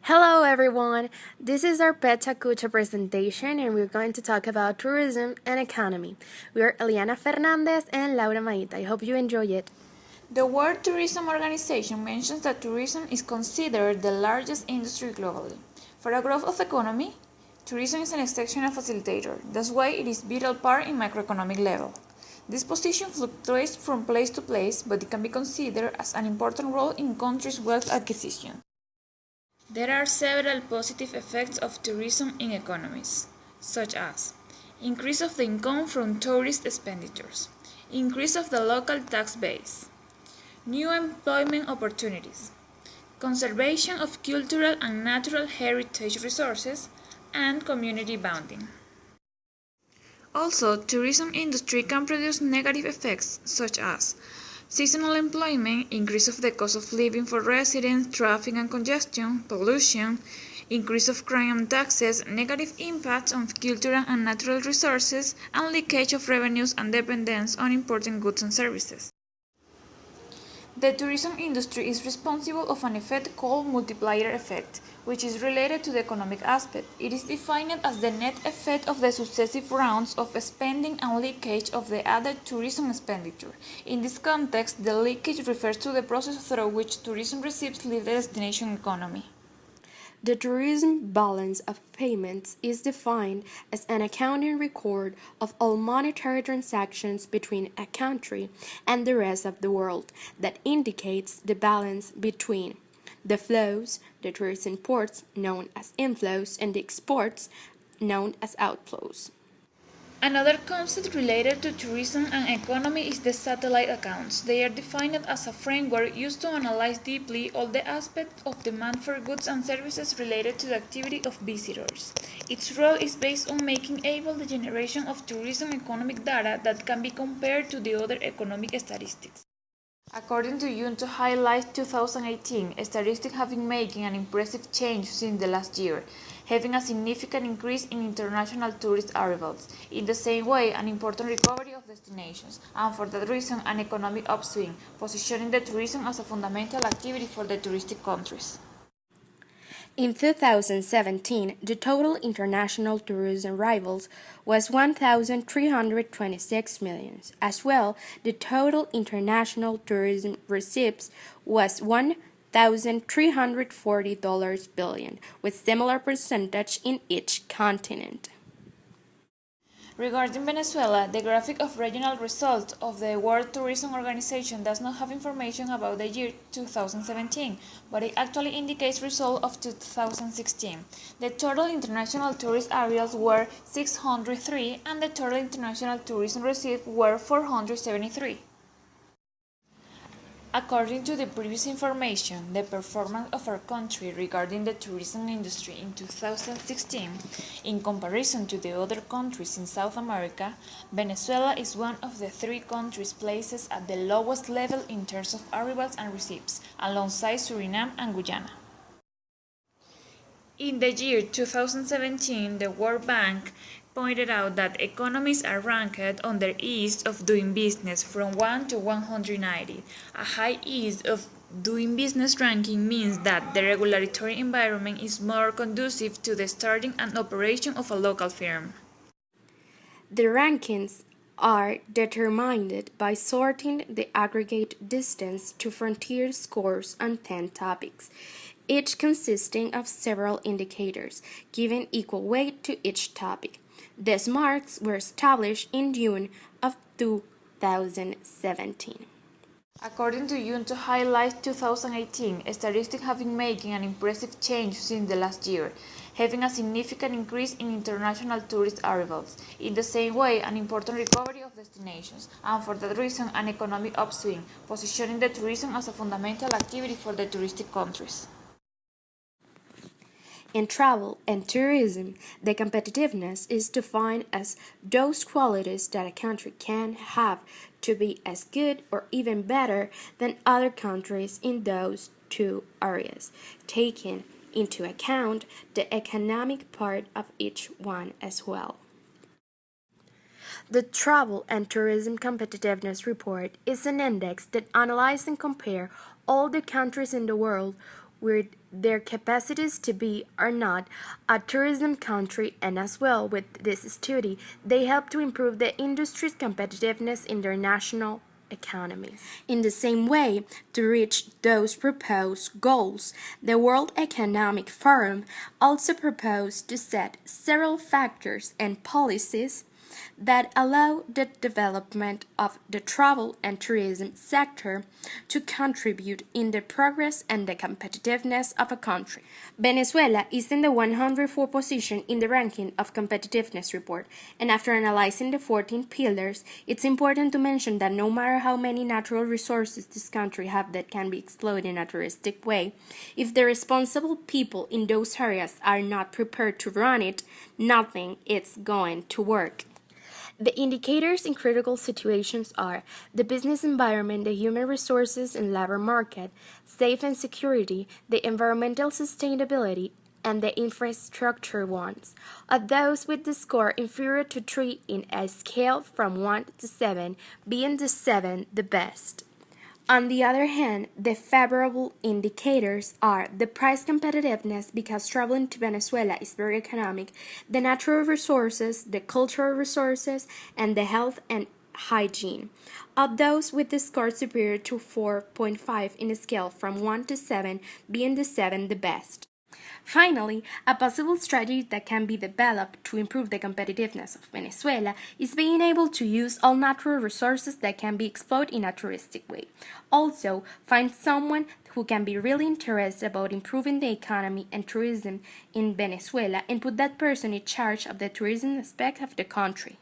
Hello everyone, this is our PechaKucha presentation and we're going to talk about tourism and economy. We are Eliana Fernández and Laura Maita. I hope you enjoy it. The World Tourism Organization mentions that tourism is considered the largest industry globally. For a growth of economy, tourism is an exceptional facilitator. That's why it is a vital part in macroeconomic level. This position fluctuates from place to place, but it can be considered as an important role in countries' wealth acquisition. There are several positive effects of tourism in economies, such as increase of the income from tourist expenditures, increase of the local tax base, new employment opportunities, conservation of cultural and natural heritage resources, and community bonding. Also, tourism industry can produce negative effects such as seasonal employment, increase of the cost of living for residents, traffic and congestion, pollution, increase of crime and taxes, negative impacts on cultural and natural resources, and leakage of revenues and dependence on important goods and services. The tourism industry is responsible of an effect called multiplier effect, which is related to the economic aspect. It is defined as the net effect of the successive rounds of spending and leakage of the other tourism expenditure. In this context, the leakage refers to the process through which tourism receipts leave the destination economy. The tourism balance of payments is defined as an accounting record of all monetary transactions between a country and the rest of the world that indicates the balance between the flows, the tourist imports known as inflows, and the exports known as outflows. Another concept related to tourism and economy is the satellite accounts. They are defined as a framework used to analyze deeply all the aspects of demand for goods and services related to the activity of visitors. Its role is based on making able the generation of tourism economic data that can be compared to the other economic statistics. According to UNTO Highlights 2018, statistics have been making an impressive change since the last year, having a significant increase in international tourist arrivals. In the same way, an important recovery of destinations, and for that reason, an economic upswing, positioning the tourism as a fundamental activity for the touristic countries. In 2017, the total international tourism arrivals was 1,326 million. As well, the total international tourism receipts was $1,340 billion, with similar percentage in each continent. Regarding Venezuela, the graphic of regional results of the World Tourism Organization does not have information about the year 2017, but it actually indicates results of 2016. The total international tourist arrivals were 603 and the total international tourism receipts were 473. According to the previous information, the performance of our country regarding the tourism industry in 2016, in comparison to the other countries in South America, Venezuela is one of the three countries placed at the lowest level in terms of arrivals and receipts, alongside Suriname and Guyana. In the year 2017, the World Bank pointed out that economies are ranked on their ease of doing business from 1 to 190. A high ease of doing business ranking means that the regulatory environment is more conducive to the starting and operation of a local firm. The rankings are determined by sorting the aggregate distance to frontier scores on 10 topics, each consisting of several indicators, giving equal weight to each topic. These marks were established in June of 2017. According to UNTO Highlights 2018, statistics have been making an impressive change since the last year, having a significant increase in international tourist arrivals. In the same way, an important recovery of destinations, and for that reason, an economic upswing, positioning the tourism as a fundamental activity for the touristic countries. In travel and tourism, the competitiveness is defined as those qualities that a country can have to be as good or even better than other countries in those two areas, taking into account the economic part of each one as well. The Travel and Tourism Competitiveness Report is an index that analyzes and compares all the countries in the world with their capacities to be or not a tourism country, and as well with this study, they help to improve the industry's competitiveness in their national economies. In the same way, to reach those proposed goals, the World Economic Forum also proposed to set several factors and policies that allow the development of the travel and tourism sector to contribute in the progress and the competitiveness of a country. Venezuela is in the 104th position in the ranking of competitiveness report, and after analyzing the 14 pillars, it's important to mention that no matter how many natural resources this country have that can be exploited in a touristic way, if the responsible people in those areas are not prepared to run it, nothing is going to work. The indicators in critical situations are the business environment, the human resources and labor market, safety and security, the environmental sustainability, and the infrastructure ones. Of those with the score inferior to 3 in a scale from 1 to 7, being the 7 the best. On the other hand, the favorable indicators are the price competitiveness because traveling to Venezuela is very economic, the natural resources, the cultural resources, and the health and hygiene. Of those with the score superior to 4.5 in a scale from 1 to 7, being the 7 the best. Finally, a possible strategy that can be developed to improve the competitiveness of Venezuela is being able to use all natural resources that can be exploited in a touristic way. Also, find someone who can be really interested about improving the economy and tourism in Venezuela and put that person in charge of the tourism aspect of the country.